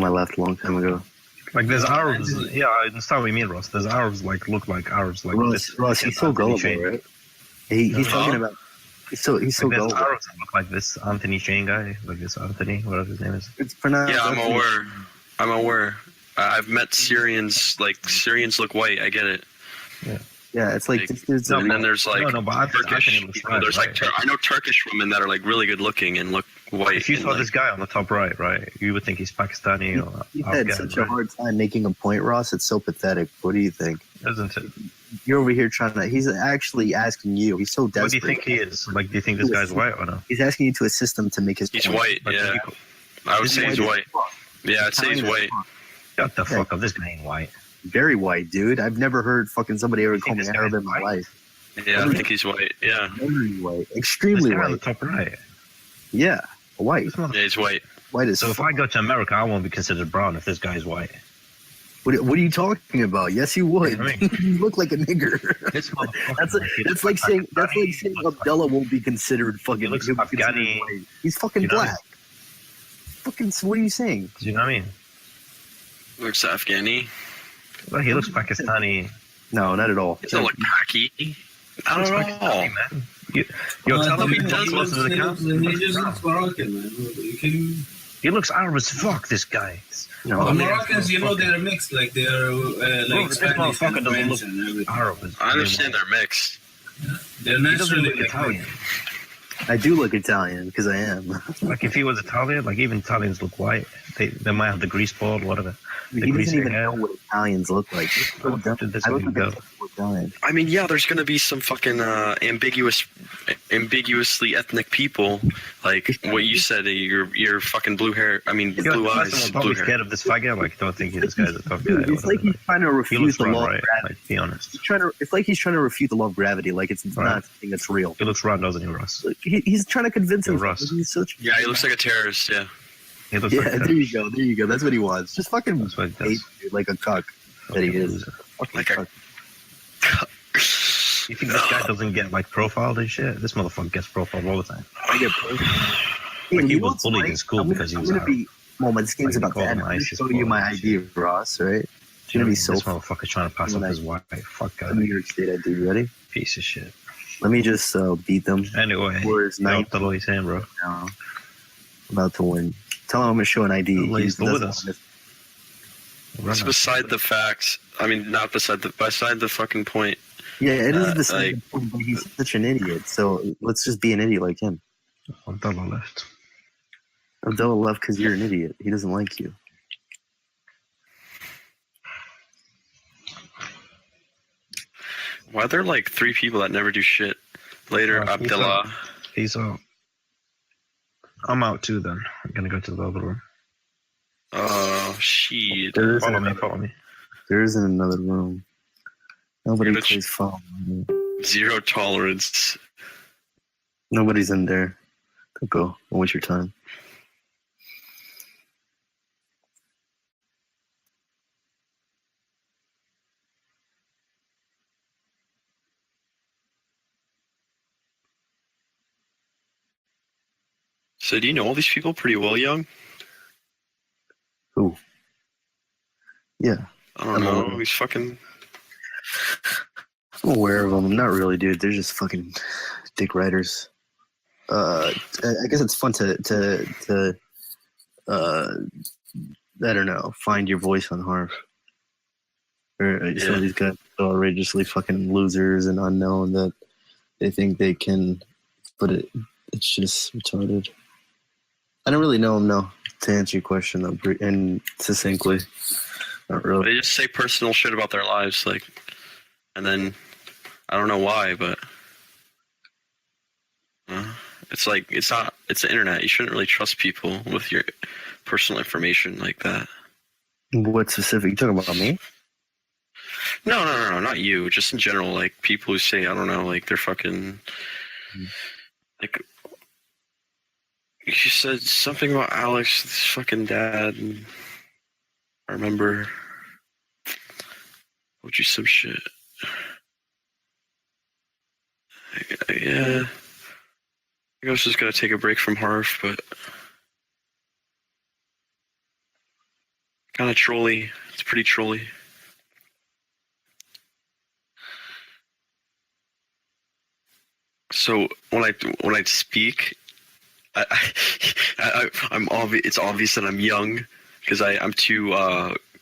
on my left a long time ago. Like there's Arabs, yeah, I understand what you mean, Ross. There's Arabs like look like Arabs, like Ross, he's so gullible, right? He's talking about. He's so like gullible. there's Arabs that look like this Anthony Shane guy, like this Anthony, whatever his name is. It's pronounced. Yeah, I'm aware. I've met Syrians. Like Syrians look white. I get it. Yeah, it's like and then there's like Turkish. There's I know Turkish women that are like really good looking and look white. If you saw this guy on the top right, you would think he's Pakistani or He had such a hard time making a point, Ross. It's so pathetic. What do you think? Isn't it? You're over here trying to. He's actually asking you. He's so desperate. What do you think he is? Like, do you think this guy's white or no? He's asking you to assist him to make his point. He's white. Yeah, I would say he's white. Yeah, I'd say he's white. Shut the fuck up. This guy ain't white. Very white, dude. I've never heard fucking somebody ever call me Arab in my life. Yeah, I think he's white. Yeah. Very white. Extremely white. On the top right. Yeah, white. Yeah, he's white. White as So if I go to America, I won't be considered brown if this guy's white. What are you talking about? Yes, you would. You know what I mean? You look like a nigger. That's like saying Abdullah won't be considered fucking. He looks Afghani. White. He's fucking black. Fucking. What are you saying? Do you know what I mean? Looks Afghani. Well, he looks Pakistani. No, not at all. He doesn't look Paki. I don't know. Pakistani, man. You're telling me he looks to the council? He just looks Moroccan, man. He looks Arab as fuck, this guy. No, the Moroccans, they're mixed. Like they're like Spanish doesn't look and Arab. I understand they're mixed. They're He doesn't naturally look Italian. I do look Italian because I am. Like if he was Italian, like even Italians look white. They might have the grease ball, whatever. He doesn't even know what Italians look like. I look like Italian. I mean, yeah, there's gonna be some fucking ambiguously ethnic people, like what you said. Your fucking blue hair. I mean, blue eyes. I'm probably scared of this faggot. Like, don't think this guy's a tough guy. It's like he's trying to refute the law of gravity. Like, to be honest, it's like he's trying to refute the law of gravity. Like it's not something that's real. He looks wrong, doesn't he, Russ? He's trying to convince him. Yeah, he looks like a terrorist. Yeah. There you go. That's what he wants. Just fucking hate dude, like a cuck that he is. Like a cuck. You think this guy doesn't get like profiled and shit? This motherfucker gets profiled all the time. I get profiled. Like he was bullied in school because he was Arab. Well, this game's about that. I'm going to show you my ID, Ross, right? It's going to be so this motherfucker's trying to pass up his wife. Fuck God. New York State ID. You ready? Piece of shit. Let me just beat them. Anyway, that's what he's saying, bro. No. About to win. Tell him I'm going to show an ID. He's with us. It's beside the facts. I mean, not beside the fucking point. Yeah, it is the same point, but he's such an idiot. So let's just be an idiot like him. Abdullah left. Abdullah left because you're an idiot. He doesn't like you. Why are there like 3 people that never do shit? Later, Abdullah. He's out. I'm out too then. I'm gonna go to the other room. Oh, shit. Follow me. There isn't another room. Nobody plays phone. 0 tolerance. Nobody's in there. Go. Don't waste your time. So do you know all these people pretty well, Young? Who? Yeah. I don't know. He's fucking... I'm aware of them. Not really, dude. They're just fucking dick riders. I guess it's fun to I don't know, find your voice on Harv. Some of these guys are outrageously fucking losers and unknown that they think they can, but it's just retarded. I don't really know him, no, to answer your question, though, and succinctly. Not really. They just say personal shit about their lives, like, and then, I don't know why, but it's like, it's the internet. You shouldn't really trust people with your personal information like that. What specific? You talking about me? No, not you. Just in general, like, people who say, I don't know, like, they're fucking, like, you said something about Alex, this fucking dad, and I remember, told you some shit. Yeah. I was just gonna take a break from Harv, but Kind of trolly. It's pretty trolly. So when I speak, I'm obvious. It's obvious that I'm young because I'm too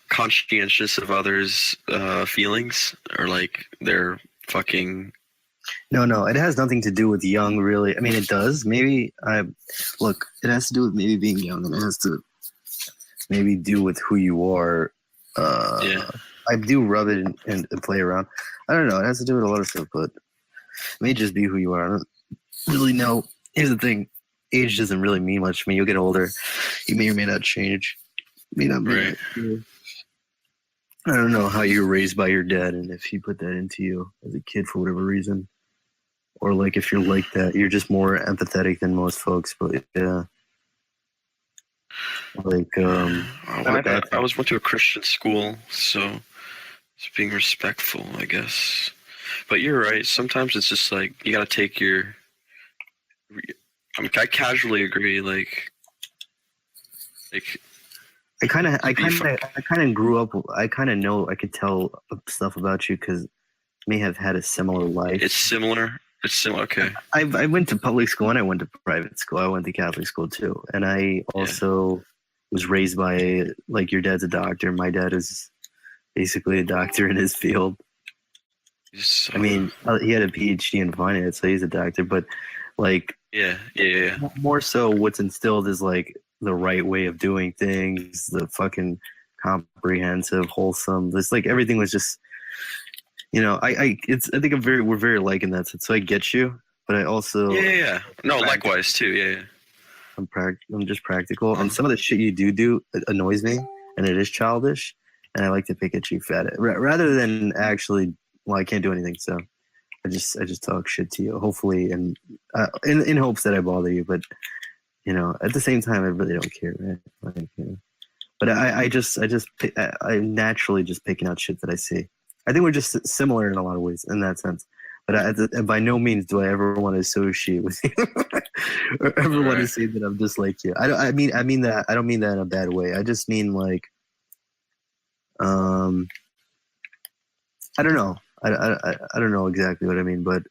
conscientious of others' feelings or like their fucking. No, it has nothing to do with young, really. I mean, it does. Maybe look. It has to do with maybe being young, and it has to maybe do with who you are. Yeah. I do rub it and play around. I don't know. It has to do with a lot of stuff, but it may just be who you are. I don't really know. Here's the thing: age doesn't really mean much. I mean, you'll get older. You may or may not change. May not be. Right. I don't know how you were raised by your dad, and if he put that into you as a kid for whatever reason, or like if you're like that, you're just more empathetic than most folks. But yeah, like I went to a Christian school, so it's being respectful, I guess. But you're right. Sometimes it's just like you gotta take your. I casually agree. Like I kind of grew up. I kind of know. I could tell stuff about you because may have had a similar life. it's similar. It's similar. Okay. I went to public school and I went to private school. I went to Catholic school too, and I also was raised by like your dad's a doctor. My dad is basically a doctor in his field. So, I mean, he had a PhD in finance, so he's a doctor. But like, yeah. more so, what's instilled is like the right way of doing things, the fucking comprehensive, wholesome. This like everything was just, you know, I think we're very alike in that sense. So I get you, but I also Yeah. No, likewise too. Yeah. I'm just practical, and some of the shit you do annoys me, and it is childish, and I like to pick at you for it rather than actually. Well, I can't do anything, so I just talk shit to you, hopefully, and in hopes that I bother you. But you know, at the same time, I really don't care, man. Like, you know. But I naturally just picking out shit that I see. I think we're just similar in a lot of ways in that sense. But by no means do I ever want to associate with you or ever want to say that I'm just like you. I mean that I don't mean that in a bad way. I just mean like, I don't know. I don't know exactly what I mean, but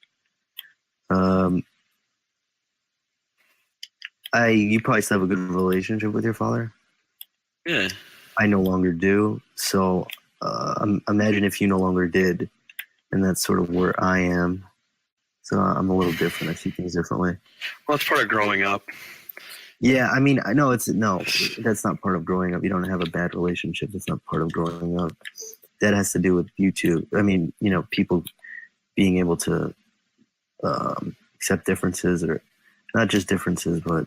you probably still have a good relationship with your father. Yeah. I no longer do. So imagine if you no longer did, and that's sort of where I am. So I'm a little different. I see things differently. Well, it's part of growing up. Yeah, I mean, I know that's not part of growing up. You don't have a bad relationship. That's not part of growing up. That has to do with you two. I mean, you know, people being able to accept differences, or not just differences, but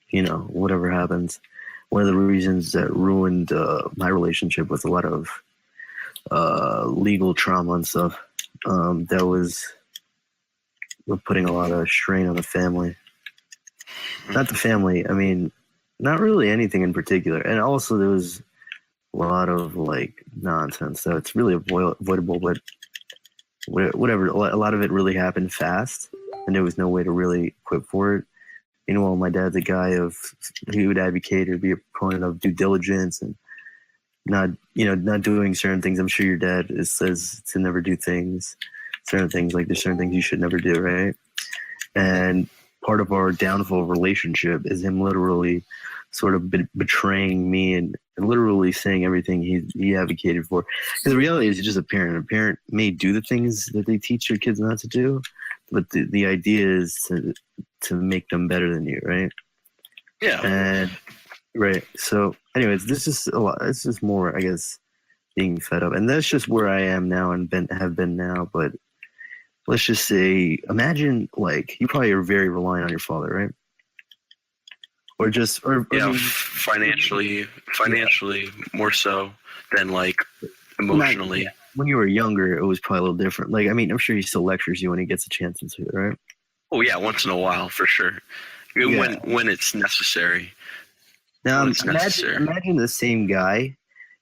you know, whatever happens. One of the reasons that ruined my relationship with a lot of legal trauma and stuff, that was putting a lot of strain on the family. Not the family. I mean, not really anything in particular. And also there was a lot of like nonsense, so it's really avoidable. But whatever, a lot of it really happened fast, and there was no way to really equip for it. You know, my dad's a guy he would advocate or be a proponent of due diligence and not doing certain things. I'm sure your dad says to never do certain things, like there's certain things you should never do, right? And part of our downfall relationship is him literally sort of betraying me and literally saying everything he advocated for. Because the reality is, you're just a parent. A parent may do the things that they teach their kids not to do, but the idea is to make them better than you, right? Yeah. And right. So, anyways, this is a lot. It's just more, I guess, being fed up, and that's just where I am now and have been now. But let's just say, imagine like you probably are very reliant on your father, right? Or just, financially more so than like emotionally. When you were younger, it was probably a little different. Like, I mean, I'm sure he still lectures you when he gets a chance to, right? Oh yeah, once in a while for sure. When it's necessary. Now, imagine the same guy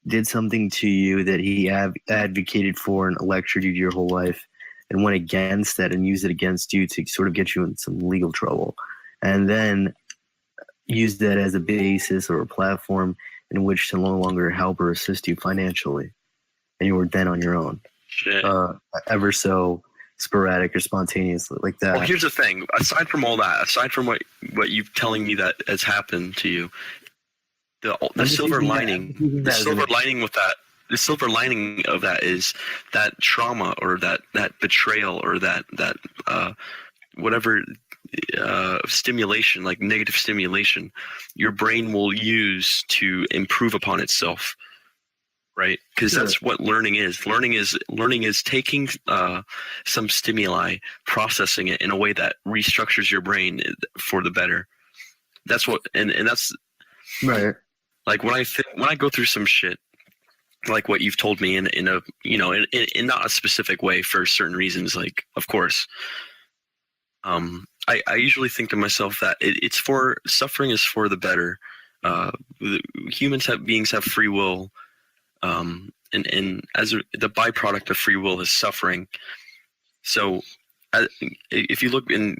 did something to you that he advocated for and lectured you your whole life, and went against that and used it against you to sort of get you in some legal trouble, and then used that as a basis or a platform in which to no longer help or assist you financially, and you were then on your own, Shit. ever so sporadic or spontaneous like that. Well, here's the thing. Aside from all that, aside from what you telling me that has happened to you, the silver lining, the silver lining with that, the silver lining of that is that trauma or that betrayal or that whatever stimulation, like negative stimulation, your brain will use to improve upon itself. Right, because that's what learning is. Learning is taking some stimuli, processing it in a way that restructures your brain for the better. That's what, and that's right. Like when I go through some shit, like what you've told me in a in not a specific way for certain reasons. Like, of course, I usually think to myself that it's for suffering is for the better. Beings have free will. And as the byproduct of free will is suffering. So if you look in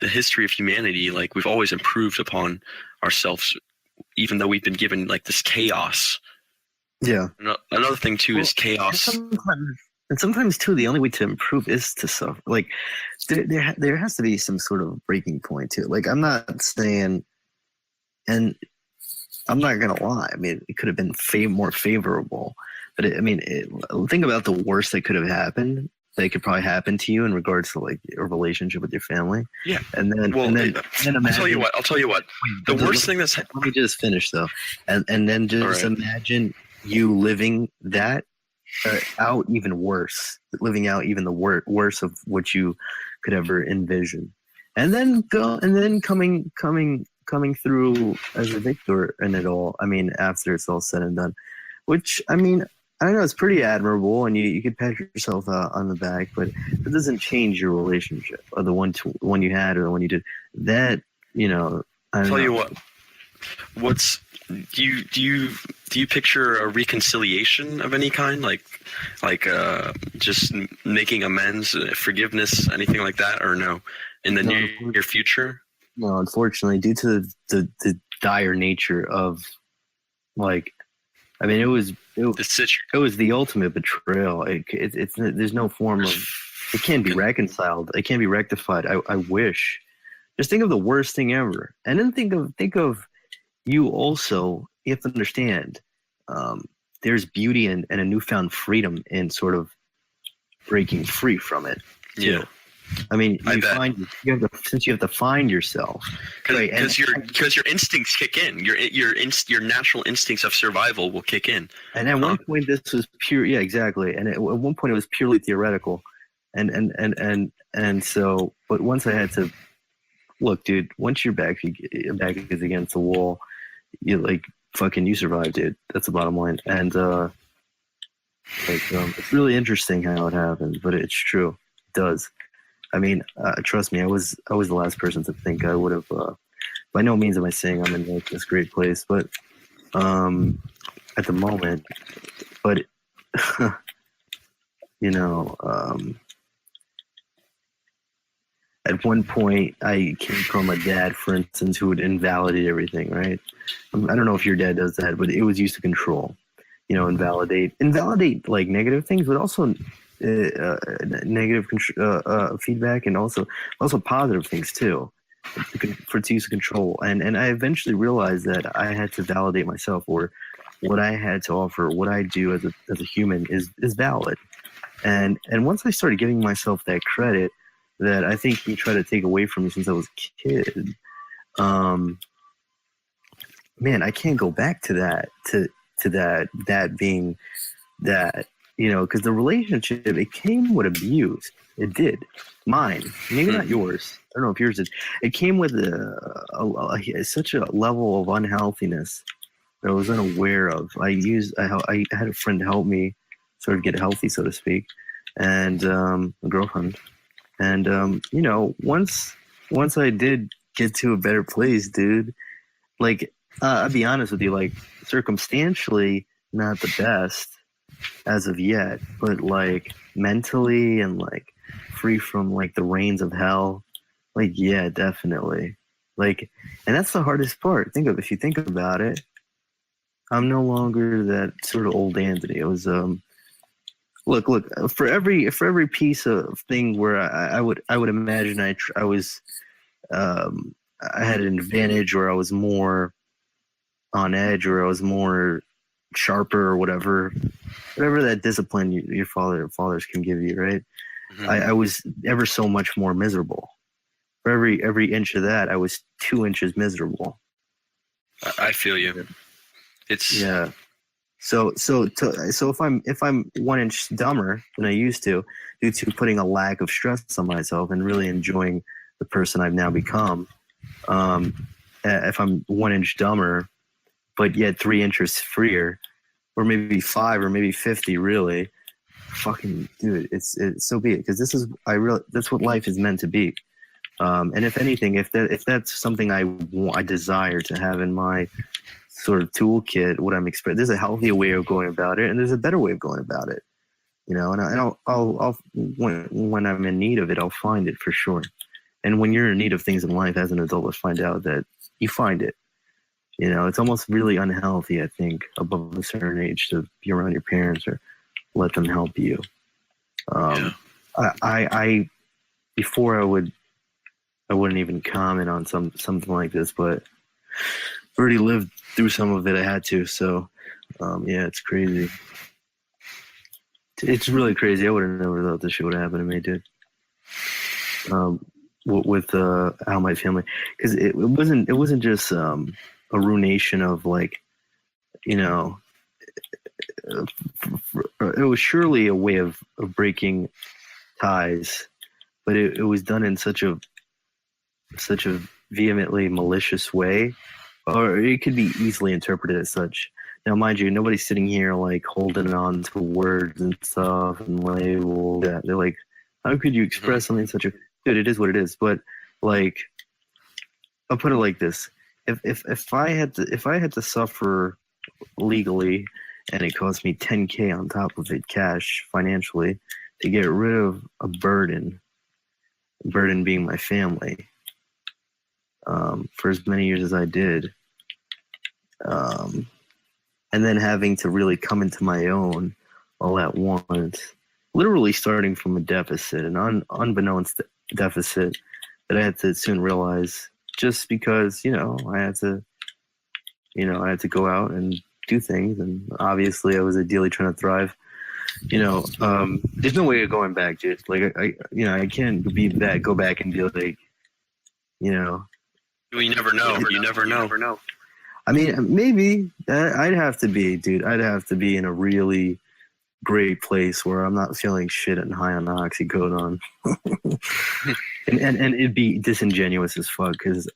the history of humanity, like we've always improved upon ourselves, even though we've been given like this chaos. Yeah. Another thing too is chaos. And sometimes too, the only way to improve is to suffer. Like there has to be some sort of breaking point too. Like I'm not saying, and I'm not gonna lie. I mean, it could have been more favorable, but think about the worst that could have happened. That could probably happen to you in regards to like a relationship with your family. Yeah, and then imagine, I'll tell you what. The worst thing that's let me just finish though, and then just imagine you living that out even worse, living out even the worst of what you could ever envision, and then coming through as a victor in it all. I mean, after it's all said and done, which I mean, I don't know, it's pretty admirable, and you could pat yourself on the back, but it doesn't change your relationship, or the one you had, or the one you did. That I'll tell you what. Do you picture a reconciliation of any kind, like just making amends, forgiveness, anything like that, or no? In the near future? No, unfortunately, due to the dire nature of, like, I mean, it was the ultimate betrayal. It's there's no form of, it can't be reconciled. It can't be rectified. I wish. Just think of the worst thing ever, and then think of you also. You have to understand, there's beauty and a newfound freedom in sort of breaking free from it. Too. Yeah. I mean, you have to find yourself, because your instincts kick in. Your natural instincts of survival will kick in. And at one point, this was pure. Yeah, exactly. And at one point, it was purely theoretical, and so. But once I had to look, dude. Once your back is against the wall, you survived, dude. That's the bottom line. And it's really interesting how it happens, but it's true. It does. I mean, trust me, I was the last person to think I would have. By no means am I saying I'm in this great place, but at the moment, but at one point, I came from a dad, for instance, who would invalidate everything. Right? I don't know if your dad does that, but it was used to control. Invalidate like negative things, but also. Negative feedback, and also positive things too, for its use of control. And I eventually realized that I had to validate myself, or what I had to offer, what I do as a human is valid. And once I started giving myself that credit that I think he tried to take away from me since I was a kid, man, I can't go back to that. To that being that. Because the relationship, it came with abuse. It did. Mine. Maybe not yours. I don't know if yours did. It came with such a level of unhealthiness that I was unaware of. I had a friend help me sort of get healthy, so to speak, and a girlfriend. And, once I did get to a better place, dude, like, I'll be honest with you, like, circumstantially, not the best as of yet, but like mentally and like free from like the reins of hell, like, yeah, definitely. Like, and that's the hardest part. If you think about it, I'm no longer that sort of old Anthony. I was look for every piece of thing where I would imagine I was I had an advantage, or I was more on edge, or I was more sharper, or whatever that discipline your fathers can give you, right? Mhm. I was ever so much more miserable. For every inch of that, I was 2 inches miserable. I feel you. It's Yeah. So if I'm 1 inch dumber than I used to, due to putting a lack of stress on myself and really enjoying the person I've now become, if I'm 1 inch dumber, but yet 3 inches freer, or maybe 5, or maybe 50, really, fucking dude, it's so be it. Because that's what life is meant to be. And if anything, if that's something I desire to have in my sort of toolkit, what I'm expecting, there's a healthier way of going about it, and there's a better way of going about it. You know, and I'll when I'm in need of it, I'll find it for sure. And when you're in need of things in life as an adult, find out that you find it. You know, it's almost really unhealthy, I think, above a certain age to be around your parents or let them help you. I before I wouldn't even comment on something like this, but I've already lived through some of it. I had to, so yeah, it's crazy. It's really crazy. I would have never thought this shit would happen to me, dude. With how my family, because it wasn't just a ruination of, like, you know, it was surely a way of breaking ties, but it was done in such a vehemently malicious way, or it could be easily interpreted as such. Now, mind you, nobody's sitting here like holding on to words and stuff and labels. Yeah, they're like, how could you express something such a dude? It is what it is. But, like, I'll put it like this: if I had to suffer legally, and it cost me $10K on top of it, cash, financially, to get rid of a burden being my family, for as many years as I did, and then having to really come into my own all at once, literally starting from a deficit, an unbeknownst deficit that I had to soon realize, just because, I had to go out and do things, and obviously I was ideally trying to thrive. There's no way of going back, dude. Like, I can't go back and be like, you never know. You never know. I mean, maybe I'd have to be, dude. I'd have to be in a really great place where I'm not feeling shit and high on oxycodone, and it'd be disingenuous as fuck, because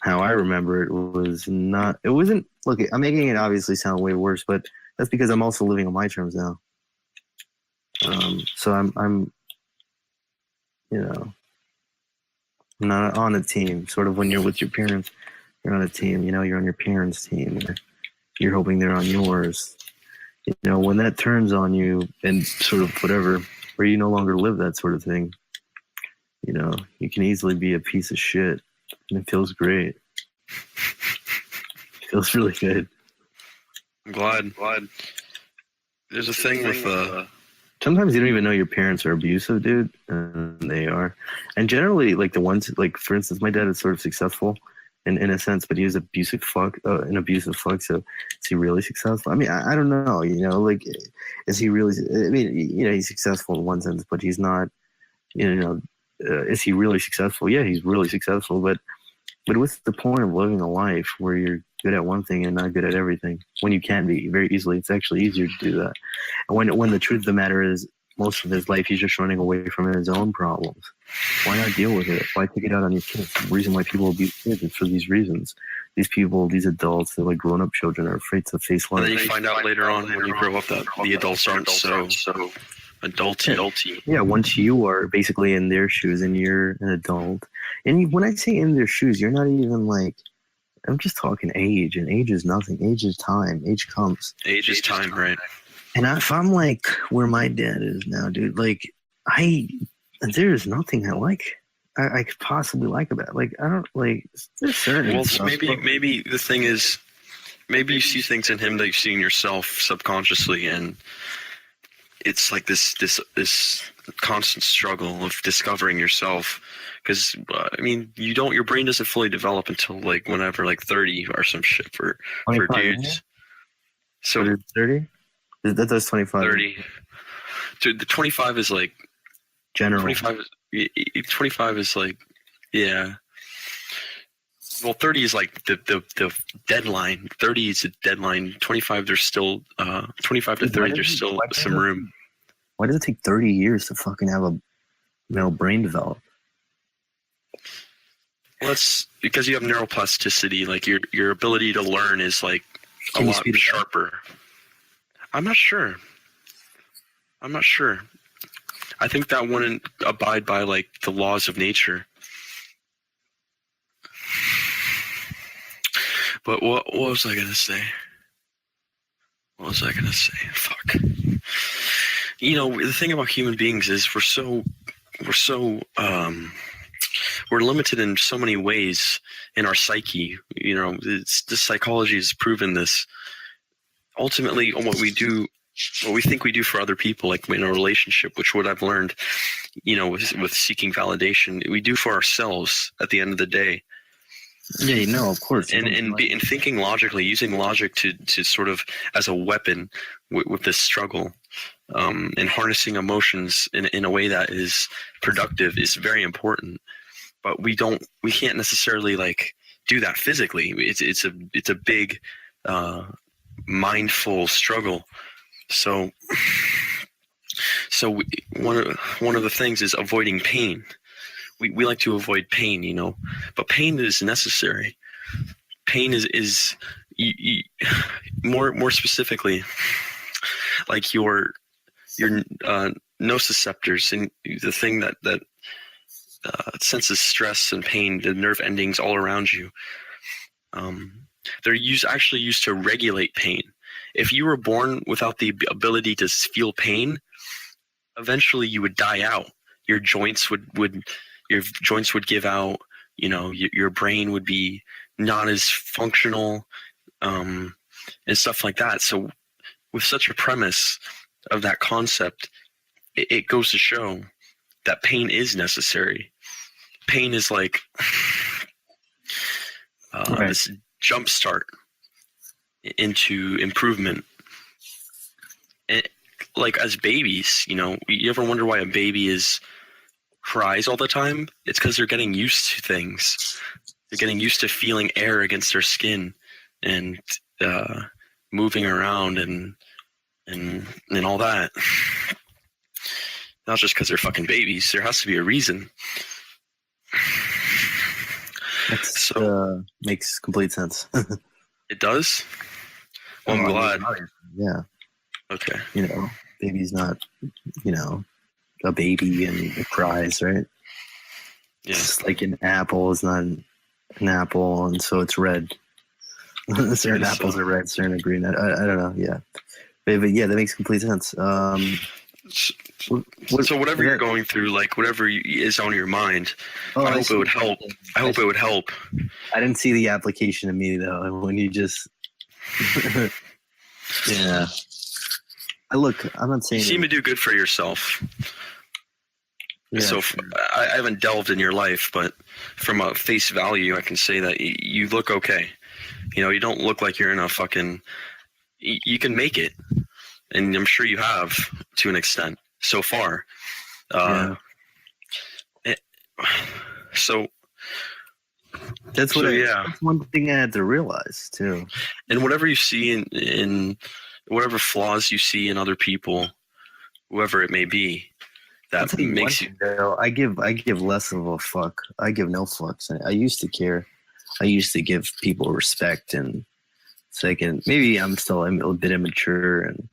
how I remember it was not. It wasn't. Look, I'm making it obviously sound way worse, but that's because I'm also living on my terms now. So I'm not on a team. Sort of when you're with your parents, you're on a team. You're on your parents' team. You're hoping they're on yours. When that turns on you and sort of whatever, where you no longer live that sort of thing, you can easily be a piece of shit, and it feels great. It feels really good. I'm glad. There's a thing with sometimes you don't even know your parents are abusive, dude, and they are. And generally, like, the ones, like, for instance, my dad is sort of successful in a sense, but he was an abusive fuck. So is he really successful? I mean, I don't know, like, is he really, I mean, he's successful in one sense, but he's not, is he really successful? Yeah, he's really successful, but what's the point of living a life where you're good at one thing and not good at everything, when you can be very easily? It's actually easier to do that. And when the truth of the matter is, most of his life he's just running away from his own problems. Why not deal with it? Why take it out on your kids? The reason why people abuse kids is for these reasons. These adults, they're like grown-up children, are afraid to face life. And then you find out later on when you grow up that the adults aren't so adulty. Yeah, once you are basically in their shoes and you're an adult. And when I say in their shoes, you're not even like, I'm just talking age, and age is nothing. Age is time. Age comes. Age is time, right? And if I'm like where my dad is now, dude, like, there's nothing I could possibly like about it. Like, I don't, like, there's certain Well, stuff, maybe the thing is, Maybe you see things in him that you see in yourself subconsciously, and it's like this constant struggle of discovering yourself. Because I mean, your brain doesn't fully develop until like whenever, like 30 or some shit for 25, dudes. So What is 30? That's 25. 30. Dude, the 25 is like General. 25 is like, yeah. Well, 30 is like the deadline. 30 is a deadline. 25, there's still 25 to 30. There's still some room. Why does it take 30 years to fucking have a male brain develop? Well, that's because you have neuroplasticity. Like your ability to learn is like a Can you lot speed it up? sharper. I'm not sure. I think that wouldn't abide by like the laws of nature. But what was I gonna say? Fuck. The thing about human beings is we're limited in so many ways in our psyche. The psychology has proven this. Ultimately, what we think we do for other people, like in a relationship, which what I've learned, with seeking validation, we do for ourselves at the end of the day. Yeah, of course. And thinking logically, using logic to sort of as a weapon with this struggle, and harnessing emotions in a way that is productive is very important. But we can't necessarily like do that physically. It's a big mindful struggle. So one of the things is avoiding pain. We like to avoid pain, but pain is necessary. Pain is more specifically, like your nociceptors and the thing that senses stress and pain, the nerve endings all around you. They're actually used to regulate pain. If you were born without the ability to feel pain, eventually you would die out. Your joints would give out. Your brain would be not as functional, and stuff like that. So, with such a premise of that concept, it goes to show that pain is necessary. Pain is like this jump start into improvement. And like as babies, you ever wonder why a baby cries all the time? It's because they're getting used to things. They're getting used to feeling air against their skin and moving around and all that. Not just because they're fucking babies. There has to be a reason. That makes complete sense. It does? Well, I'm glad. Yeah. Okay. Baby's not, a baby and it cries, right? Yeah. It's like an apple is not an apple, and so it's red. Certain apples are red, certain are green. I don't know. Yeah. But yeah, that makes complete sense. So whatever you're going through, like whatever is on your mind, I hope it would help. I hope it would help. I didn't see the application of me though. When you just, yeah. I'm not saying you seem to do good for yourself. Yeah, so I haven't delved in your life, but from a face value, I can say that you look okay. You don't look like you're in a fucking. You can make it, and I'm sure you have to an extent so far. So that's one thing I had to realize too. And whatever you see in whatever flaws you see in other people, whoever it may be, that makes you. I give less of a fuck. I give no fucks. I used to care. I used to give people respect, and second, maybe I'm a bit immature, and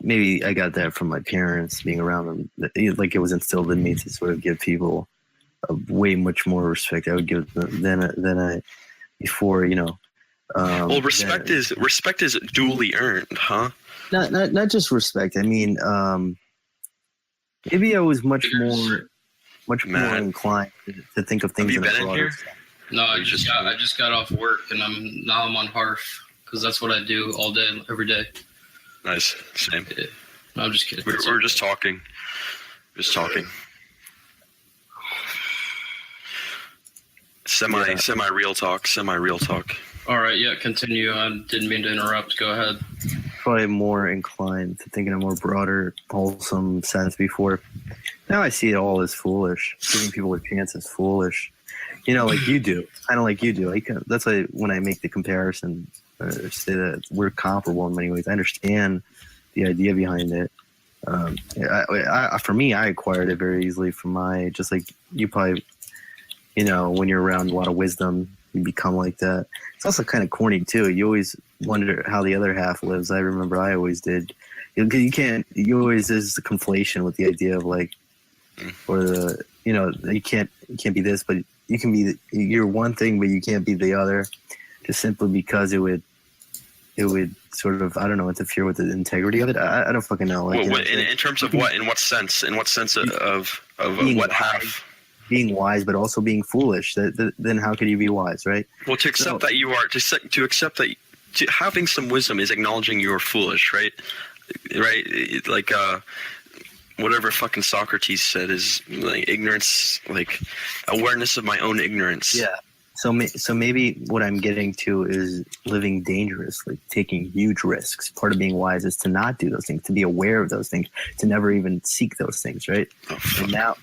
maybe I got that from my parents being around them. Like it was instilled in me to sort of give people way much more respect. I would give them than I before. Well, respect is duly earned, huh? Not just respect. I mean, maybe I was much more inclined to think of things. Have you been in here? No, I just got off work and I'm on Hearth because that's what I do all day, every day. Nice. Same. Yeah. No, I'm just kidding. We're just talking. Just talking. Semi real talk. All right, yeah, continue. I didn't mean to interrupt. Go ahead. Probably more inclined to think in a more broader, wholesome sense before. Now I see it all as foolish. Giving people a chance is foolish. You know, like you do. Kind of like you do. That's why when I make the comparison, say that we're comparable in many ways. I understand the idea behind it. For me, I acquired it very easily from just like you probably, you know, when you're around a lot of wisdom, you become like that. It's also kind of corny too. You always wonder how the other half lives. I remember I always did. You always, there's a conflation with the idea of like, or the, you know, you can't be this, but you can be, you're one thing, but you can't be the other, just simply because it would sort of, I don't know, interfere with the integrity of it. I don't fucking know. Like, in terms of what? In what sense? In what sense of what half? Being wise, but also being foolish. Then how could you be wise, right? Well, to accept that you are, to accept that having some wisdom is acknowledging you are foolish, right? Right? Like whatever fucking Socrates said is like ignorance, like awareness of my own ignorance. Yeah. So maybe what I'm getting to is living dangerously, taking huge risks. Part of being wise is to not do those things, to be aware of those things, to never even seek those things, right? Oh, and now,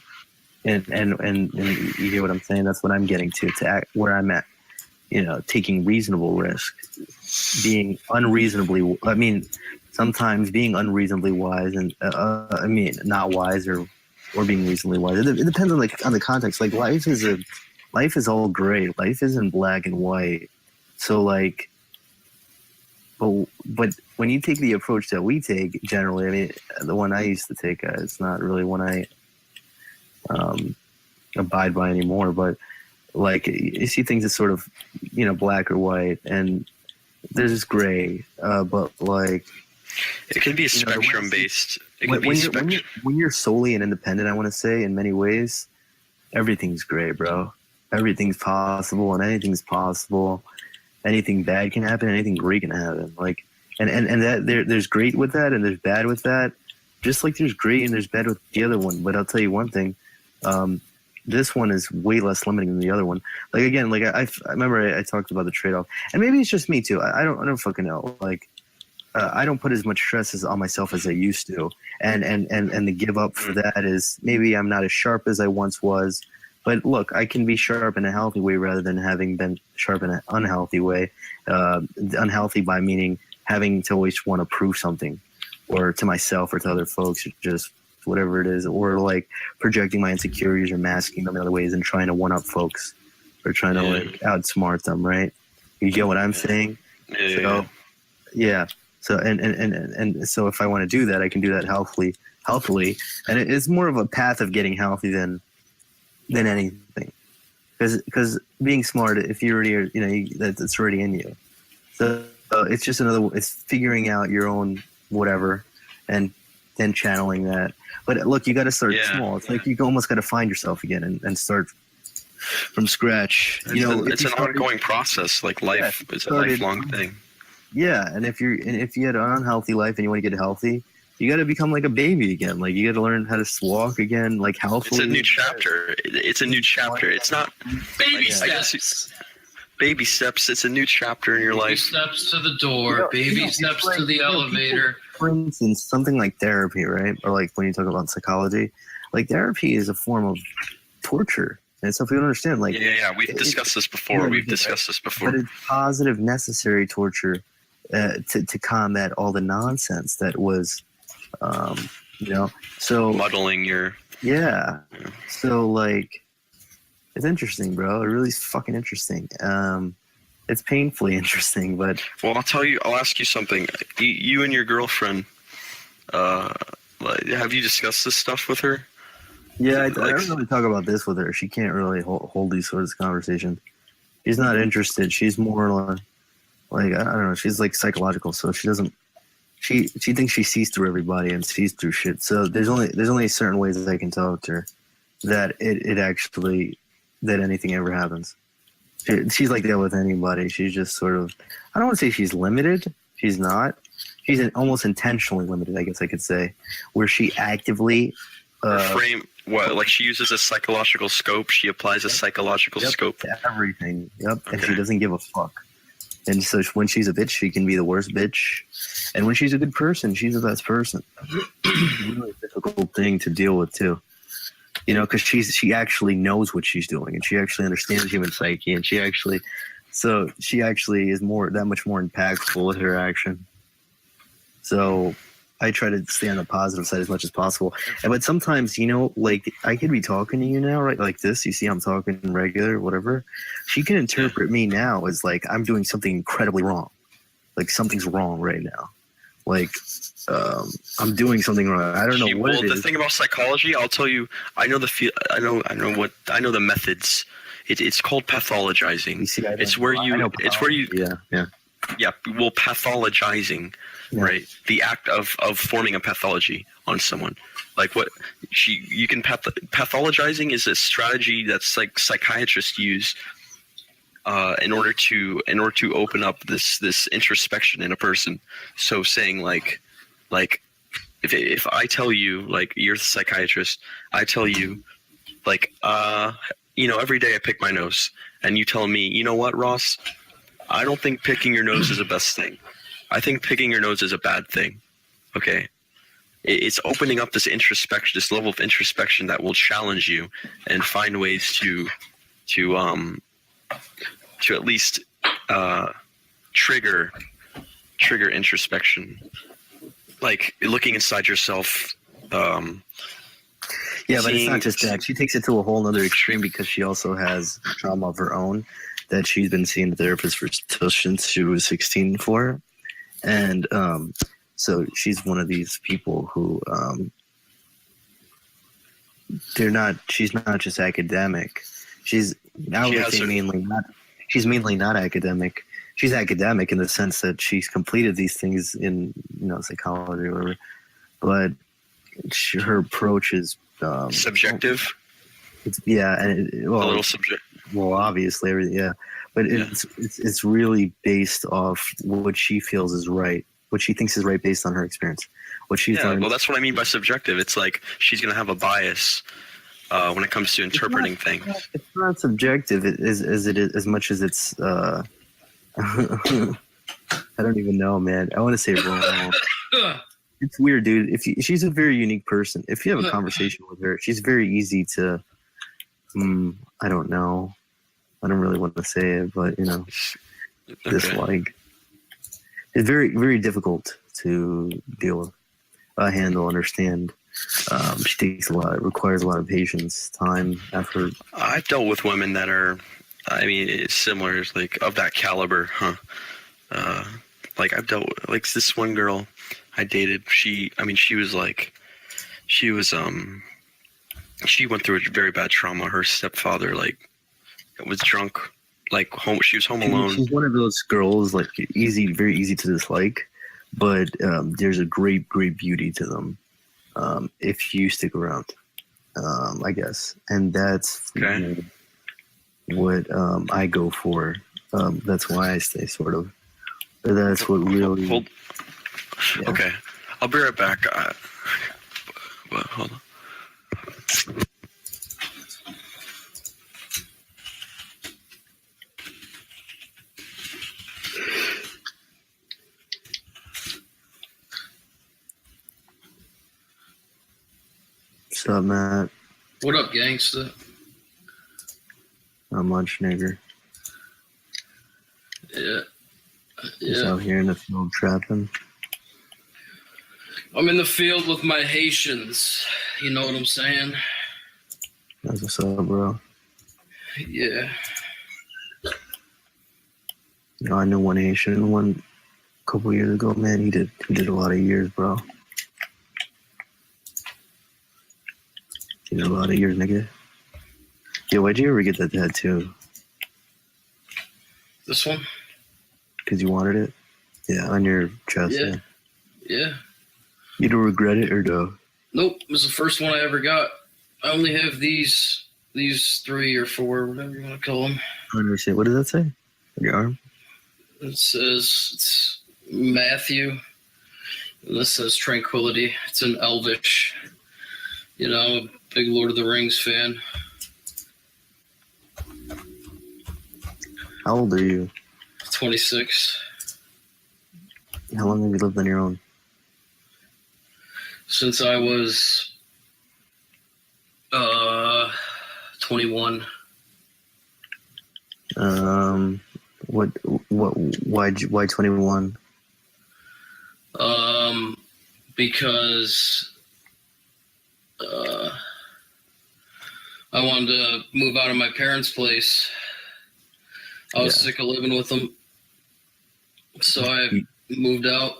and you hear what I'm saying? That's what I'm getting to act where I'm at. You know, taking reasonable risks, being unreasonably. I mean, sometimes being unreasonably wise, and I mean, not wise or being reasonably wise. It depends on the context. Like life is all gray. Life isn't black and white. So like, but when you take the approach that we take, generally, I mean, the one I used to take, it's not really one I abide by anymore. But like, you see things as sort of, you know, black or white, and there's this gray. But like, it can be a spectrum based. When you're solely and independent, I want to say, in many ways, everything's gray, bro. Everything's possible and anything's possible. Anything bad can happen. Anything great can happen. Like, and that there's great with that and there's bad with that. Just like there's great and there's bad with the other one. But I'll tell you one thing. This one is way less limiting than the other one. Like, again, like I remember I talked about the trade-off, and maybe it's just me too. I don't fucking know. Like, I don't put as much stress on myself as I used to. And the give up for that is maybe I'm not as sharp as I once was. But look, I can be sharp in a healthy way rather than having been sharp in an unhealthy way. Unhealthy by meaning having to always want to prove something, or to myself or to other folks, or just whatever it is, or like projecting my insecurities or masking them in other ways and trying to one-up folks or trying to like outsmart them, right? You get what I'm saying? Yeah. So and so if I want to do that, I can do that healthily, and it's more of a path of getting healthy than anything, because being smart, if you already are, you know, that's already in you. So it's just it's figuring out your own whatever, and then channeling that. But look, you got to start small. It's like you almost got to find yourself again and start from scratch. It's an ongoing process. Like life is a lifelong thing. Yeah, and if you had an unhealthy life and you want to get healthy, you got to become like a baby again. Like, you got to learn how to walk again, like healthily. It's a new chapter. It's a new chapter. It's not baby steps. Baby steps. It's a new chapter in your life. Steps to the door. Baby steps to the elevator. For instance, something like therapy, right? Or like when you talk about psychology, like therapy is a form of torture. And so if you don't understand, like, we've discussed this before. But it's positive, necessary torture to combat all the nonsense that was, you know. So muddling your. Yeah. So like, it's interesting, bro. It really is fucking interesting. It's painfully interesting, but. Well, I'll ask you something. You and your girlfriend, have you discussed this stuff with her? Yeah, I don't really talk about this with her. She can't really hold these sorts of conversations. She's not interested. She's more like, I don't know. She's like psychological, so she doesn't. She thinks she sees through everybody and sees through shit. So there's only certain ways that I can talk to her that it actually that anything ever happens. She's like that with anybody. She's just sort of, I don't want to say she's limited. She's not. She's almost intentionally limited, I guess I could say, where she actively frame what, like she uses a psychological scope. She applies a psychological scope to everything. Yep, and Okay. she doesn't give a fuck. And so when she's a bitch, she can be the worst bitch. And when she's a good person, she's the best person. It's a really difficult thing to deal with too. You know, because she actually knows what she's doing, and she actually understands human psyche, and she actually is that much more impactful with her action. So I try to stay on the positive side as much as possible. But sometimes, you know, like I could be talking to you now, right? Like this, you see I'm talking regular, whatever. She can interpret me now as like I'm doing something incredibly wrong. Like something's wrong right now. Like I'm doing something wrong. I don't know what it The is. thing about psychology, I'll tell you, I know I know the methods. It's called pathologizing. You see, It's where you pathologizing, Yeah. right? The act of forming a pathology on someone. Like pathologizing is a strategy that's like psychiatrists use in order to open up this introspection in a person. So saying like if I tell you, like, you're the psychiatrist, I tell you like every day I pick my nose, and you tell me, you know what, Ross, I don't think picking your nose is the best thing. I think picking your nose is a bad thing. Okay. It's opening up this introspection, this level of introspection that will challenge you and find ways to at least trigger introspection, like looking inside yourself. Yeah, but it's not just that. She takes it to a whole nother extreme because she also has trauma of her own that she's been seeing a therapist since she was 16 for. And so she's one of these people who she's not just academic. She's mainly not academic. She's academic in the sense that she's completed these things in psychology or whatever. But her approach is subjective. And A little subjective. Well, obviously, everything, yeah. But it's really based off what she feels is right, what she thinks is right based on her experience, what she's learned. Well, that's what I mean by subjective. It's like she's gonna have a bias when it comes to interpreting things. It's not subjective as much as it's. I don't even know, man. I want to say wrong. It's weird, dude. She's a very unique person. If you have a conversation with her, she's very easy to. I don't know. I don't really want to say it, but dislike. It's very, very difficult to deal with, handle, understand. She requires a lot of patience, time, effort. I've dealt with women that are, it's similar, it's like of that caliber, huh? Like I've dealt with, like, this one girl I dated. She went through a very bad trauma. Her stepfather was drunk, she was home alone. She's one of those girls, like, very easy to dislike, but there's a great, great beauty to them if you stick around, I guess. And that's what I go for. That's why I stay, sort of. That's what really... Yeah. Okay, I'll be right back. But hold on. What's up, Matt? What up, gangsta? Not much, nigger. Yeah. Just out here in the field trapping. I'm in the field with my Haitians. You know what I'm saying? That's what's up, bro. Yeah. I knew one Haitian a couple years ago, man. He did a lot of years, bro. He did a lot of years, nigga. Yo, why'd you ever get that tattoo? This one? Because you wanted it? Yeah, on your chest. Yeah. Yeah. You don't regret it or no? Nope. It was the first one I ever got. I only have these these 3 or 4, whatever you want to call them. I understand. What does that say? On your arm? It says it's Matthew. And this says Tranquility. It's in Elvish. You know, I'm a big Lord of the Rings fan. How old are you? 26. How long have you lived on your own? Since I was 21. Why 21? Because I wanted to move out of my parents' place. I was sick of living with them, so I moved out.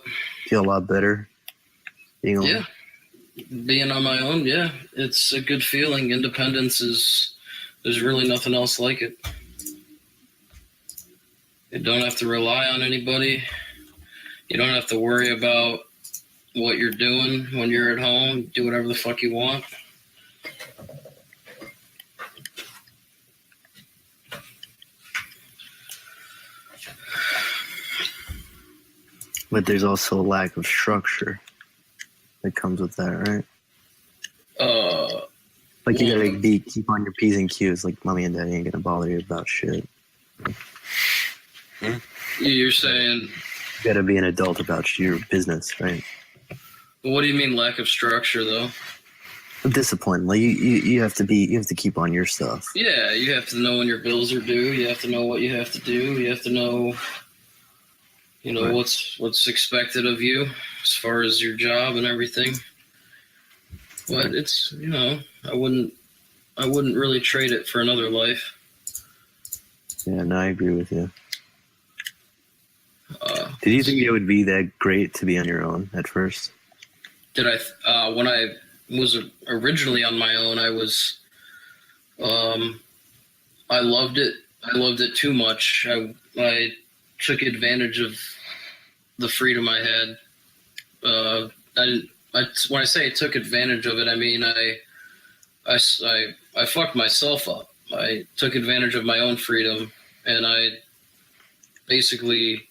Feel a lot better being alone? Yeah, being on my own. Yeah, it's a good feeling. Independence is. There's really nothing else like it. You don't have to rely on anybody. You don't have to worry about what you're doing when you're at home. Do whatever the fuck you want. But there's also a lack of structure that comes with that, right? Like you gotta keep on your P's and Q's. Like mommy and daddy ain't gonna bother you about shit. You're saying, You gotta be an adult about your business, right? what do you mean lack of structure though? Discipline. Like you have to keep on your stuff. Yeah, you have to know when your bills are due. You have to know what you have to do. You have to know, Right. what's expected of you as far as your job and everything. But it's, I wouldn't really trade it for another life. Yeah, no, I agree with you. Did you think it would be that great to be on your own at first? Did I? When I was originally on my own, I was. I loved it. I loved it too much. I took advantage of the freedom I had. When I say I took advantage of it, I mean I fucked myself up. I took advantage of my own freedom, and I basically.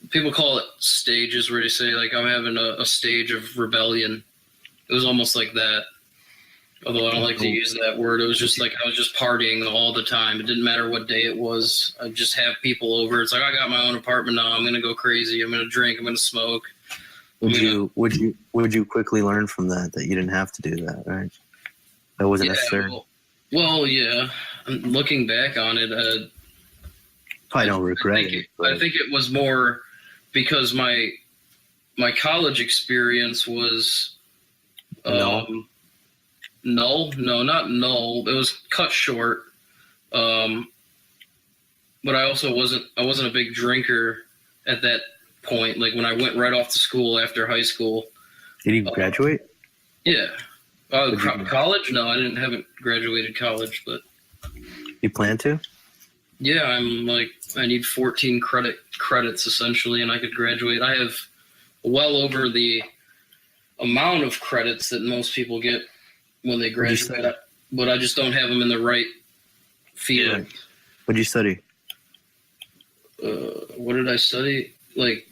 People call it stages, where they say like I'm having a stage of rebellion. It was almost like that. Although I don't like to use that word. It was just like I was just partying all the time. It didn't matter what day it was. I'd just have people over. It's like I got my own apartment now. I'm gonna go crazy. I'm gonna drink. I'm gonna smoke. Would you quickly learn from that you didn't have to do that, right? That wasn't necessary. Well, yeah. Looking back on it, I don't regret it. I think it was more because my college experience was not null. It was cut short. But I also wasn't a big drinker at that point. Like when I went right off to school after high school. Did you graduate? Yeah. College? No, haven't graduated college, but You plan to? yeah, I need 14 credits essentially, and I could graduate. I have well over the amount of credits that most people get when they graduate, but I just don't have them in the right field. Right. What did you study? What did I study? Like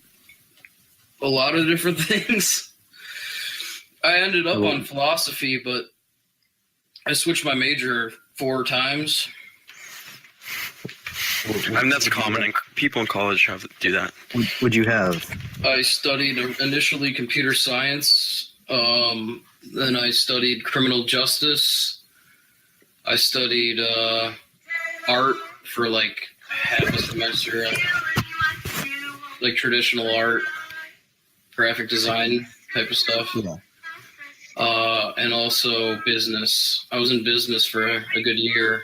a lot of different things. I ended up on philosophy, but I switched my major 4 times. I mean, that's common, and people in college have to do that. What'd you have? I studied initially computer science. Then I studied criminal justice. I studied art for like half a semester, like traditional art, graphic design type of stuff. Yeah. And also business. I was in business for a good year.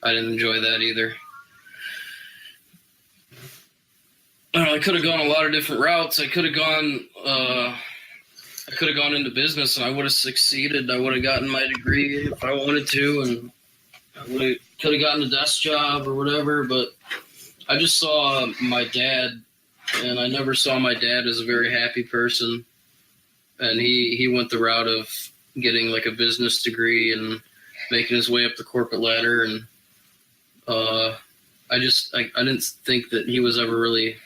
I didn't enjoy that either. I could have gone a lot of different routes. I could have gone into business, and I would have succeeded. I would have gotten my degree if I wanted to, and I could have gotten a desk job or whatever. But I just saw my dad, and I never saw my dad as a very happy person. And he went the route of getting like a business degree and making his way up the corporate ladder, and I didn't think that he was ever really.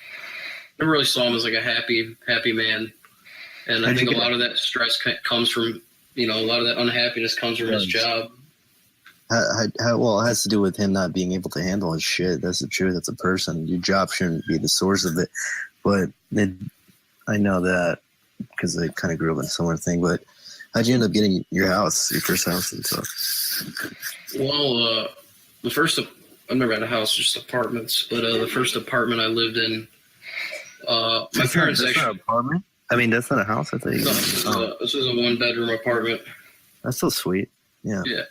Never really saw him as like a happy man, and I think a lot of that stress comes from a lot of that unhappiness comes from his job. Well, it has to do with him not being able to handle his shit. That's the truth. That's a person. Your job shouldn't be the source of it. But I know that because I kind of grew up in a similar thing. But how'd you end up getting your first house and stuff? Well, I've never had a house, just apartments. But the first apartment I lived in, my parents That's not an apartment? I mean, that's not a house. I thought you this was a 1-bedroom apartment. That's so sweet. Yeah. Yeah.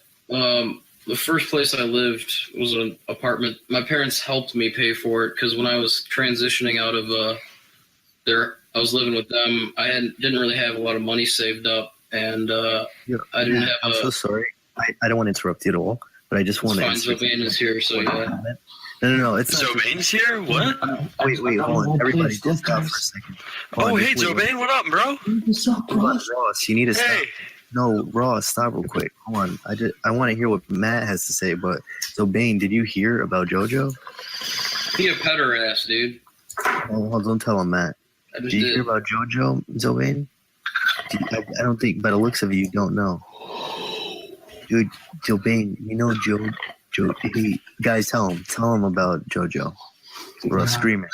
The first place I lived was an apartment. My parents helped me pay for it because when I was transitioning out of I was living with them. I didn't really have a lot of money saved up, and I didn't have. I'm so sorry. I don't want to interrupt you at all, but I just want to. Zobain is here, so yeah. No. It's Zobain's here? What? Wait, hold on. Everybody, just stop for a second. Oh, hey, Zobain, what up, bro? What's up, bro? Ross, you need to stop. Hey. No, Ross, stop real quick. Hold on. I want to hear what Matt has to say. But Zobain, did you hear about JoJo? He a petter ass, dude. Oh, don't tell him, Matt. Did you hear about JoJo, Zobain? I don't think, by the looks of you don't know. Dude, Zobain, you know Joe. Hey, guys, tell him about JoJo. Bro, screaming.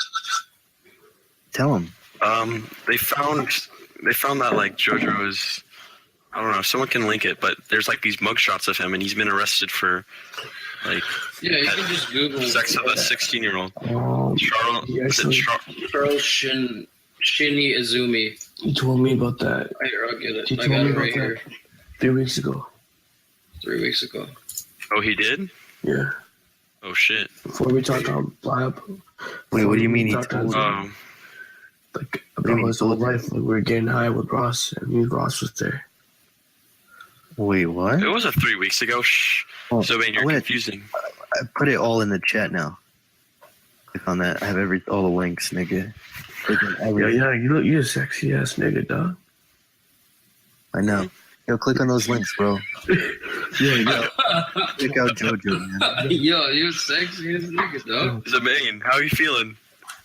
Tell him. They found that like JoJo is, I don't know, someone can link it, but there's like these mugshots of him, and he's been arrested for like you can just Google sex with a 16-year-old. Charles Shinny Izumi. He told me about that. Right here, I'll get it. He I told got me it about right that here. 3 weeks ago. 3 weeks ago. Oh, he did? Yeah. Oh shit. Before we talked on fly up. Wait, what do you mean he talked told on, like about his whole life? Like we were getting high with Ross, and me and Ross was there. Wait, what? It wasn't 3 weeks ago. Shh. Oh, Zobain, you're confusing. I put it all in the chat now. Click on that. I have all the links, nigga. Yeah, you're a sexy ass nigga, dog. I know. Yo, click on those links, bro. Yeah. Check out JoJo, man. Yo, you sexy as nigga, dog. Zobain, how are you feeling?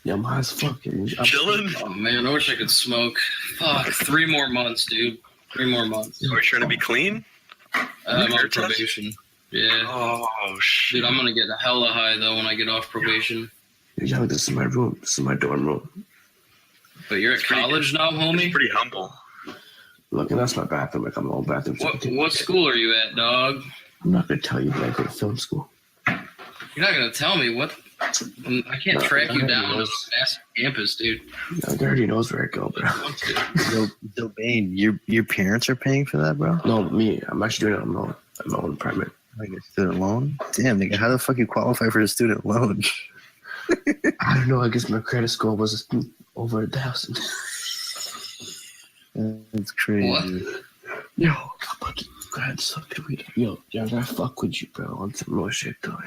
Yeah, I'm high as fuck. Chilling? Oh man, I wish I could smoke. Fuck, 3 more months, dude. 3 more months. Are you trying to be clean? I'm on probation. Yeah. Oh shit. Dude, I'm gonna get hella high though when I get off probation. Yeah, this is my room. This is my dorm room. But you're at college now, homie? It's pretty humble. Look, and that's my bathroom. Like, I'm in my own bathroom. What school are you at, dog? I'm not gonna tell you, but I go to film school. You're not gonna tell me what? I can't track you down to a massive campus, dude. No, they already knows where I go, bro. Zobain, your parents are paying for that, bro? No, me. I'm actually doing it on my own apartment. Like a student loan? Damn, nigga, how the fuck you qualify for a student loan? I don't know. I guess my credit score was over 1,000. That's crazy. What? Yo, fucking grab something. Yo, I gotta fuck with you, bro, on some more shit, dog.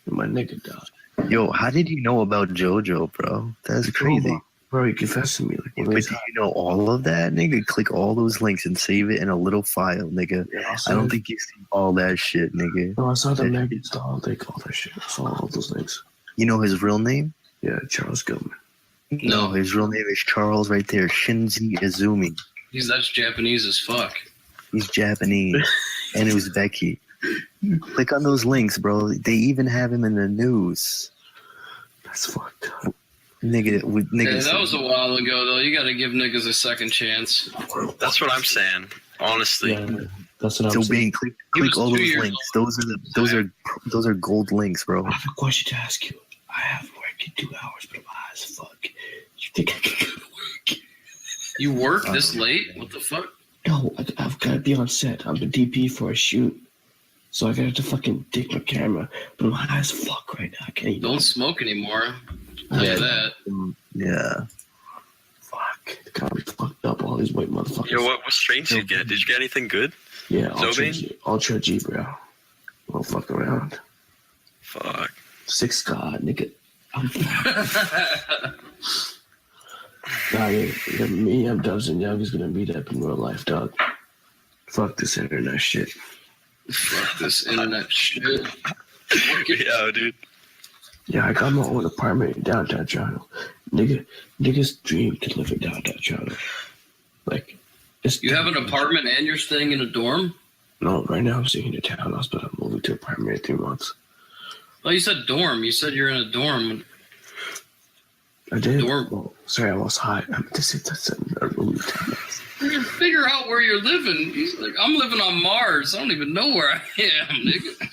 You're my nigga, dog. Yo, how did you know about JoJo, bro? That's crazy. Bro, you confessed to me. Like, But do you know all of that, nigga? Click all those links and save it in a little file, nigga. yeah, I don't think you see all that shit, nigga. No, I saw the nuggets, dog. Like, all that shit. I saw all those links. You know his real name? Yeah, Charles Gilman. No, his real name is Charles right there. Shinji Izumi. That's Japanese as fuck. He's Japanese. And it was Becky. Click on those links, bro. They even have him in the news. That's fucked up. Nigga, Yeah, that was a while ago, though. You gotta give niggas a second chance. That's what I'm saying. Honestly. Yeah, that's what I'm So saying. Bane, click all 2 those years links. Those are gold links, bro. I have a question to ask you. I have work in 2 hours, but I'm high as fuck. You think I can go to work? You work this late? What the fuck? No, I've got to be on set. I'm a DP for a shoot. So I got to fucking take my camera. But I'm high as fuck right now. I can't even. Don't smoke anymore. Tell you that. Yeah. Fuck. They got me fucked up. All these white motherfuckers. Yo, what strains did you get? Did you get anything good? Yeah, Zobain? Ultra G, bro. Won't fuck around. Fuck. 6 God, nigga. Nah, yeah, me, I'm Dubs and Young is gonna meet up in real life, dog. Fuck this internet shit. Fuck this internet shit. Yeah, dude. Yeah, I got my own apartment in downtown Toronto. Niggas dream to live in downtown Toronto. Like, it's You have an apartment and you're staying in a dorm? No, right now I'm staying in a townhouse, but I'm moving to an apartment in 3 months. Oh, you said dorm. You said you're in a dorm. I did. Dorm. Oh, sorry, I was high. I meant to say that's a room in a townhouse. You figure out where you're living. He's like, I'm living on Mars. I don't even know where I am, nigga.